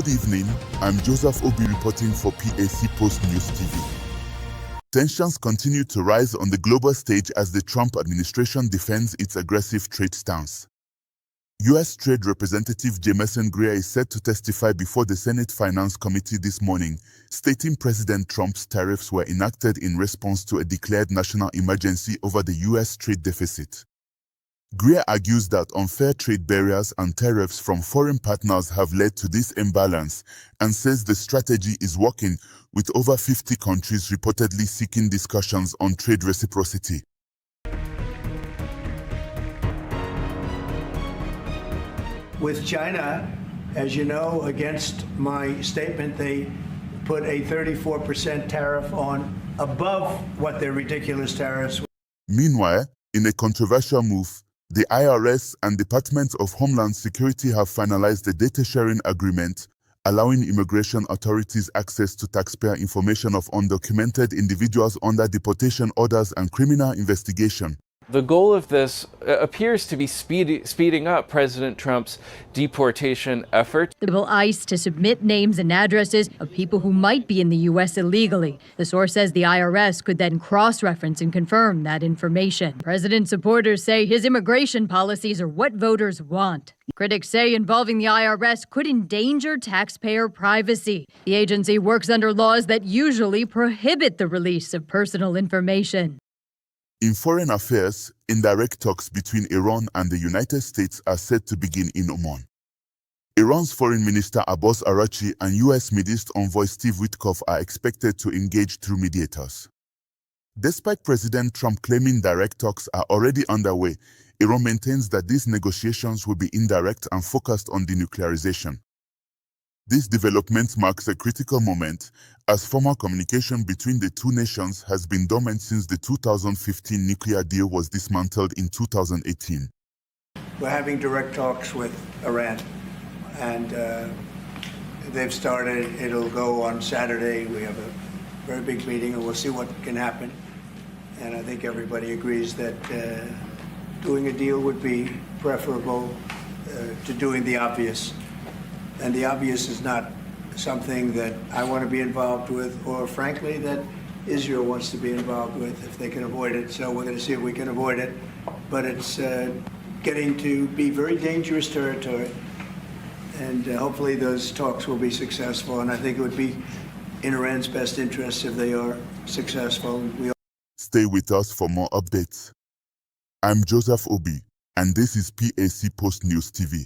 Good evening, I'm Joseph Obi reporting for GAC Post News TV. Tensions continue to rise on the global stage as the Trump administration defends its aggressive trade stance. U.S. Trade Representative Jamieson Greer is set to testify before the Senate Finance Committee this morning, stating President Trump's tariffs were enacted in response to a declared national emergency over the U.S. trade deficit. Greer argues that unfair trade barriers and tariffs from foreign partners have led to this imbalance and says the strategy is working, with over 50 countries reportedly seeking discussions on trade reciprocity. With China, as you know, against my statement, they put a 34% tariff on above what their ridiculous tariffs were. Meanwhile, in a controversial move, the IRS and Department of Homeland Security have finalized a data-sharing agreement, allowing immigration authorities access to taxpayer information of undocumented individuals under deportation orders and criminal investigation. The goal of this appears to be speeding up President Trump's deportation effort. The bill ICE to submit names and addresses of people who might be in the U.S. illegally. The source says the IRS could then cross-reference and confirm that information. President supporters say his immigration policies are what voters want. Critics say involving the IRS could endanger taxpayer privacy. The agency works under laws that usually prohibit the release of personal information. In foreign affairs, indirect talks between Iran and the United States are set to begin in Oman. Iran's Foreign Minister Abbas Araghchi and U.S. Middle East envoy Steve Witkoff are expected to engage through mediators. Despite President Trump claiming direct talks are already underway, Iran maintains that these negotiations will be indirect and focused on denuclearization. This development marks a critical moment, as formal communication between the two nations has been dormant since the 2015 nuclear deal was dismantled in 2018. We're having direct talks with Iran, and they've started. It'll go on Saturday. We have a very big meeting, and we'll see what can happen. And I think everybody agrees that doing a deal would be preferable to doing the obvious. And the obvious is not something that I want to be involved with, or frankly, that Israel wants to be involved with if they can avoid it. So we're going to see if we can avoid it. But it's getting to be very dangerous territory. And hopefully those talks will be successful. And I think it would be in Iran's best interest if they are successful. Stay with us for more updates. I'm Joseph Obi, and this is GAC Post News TV.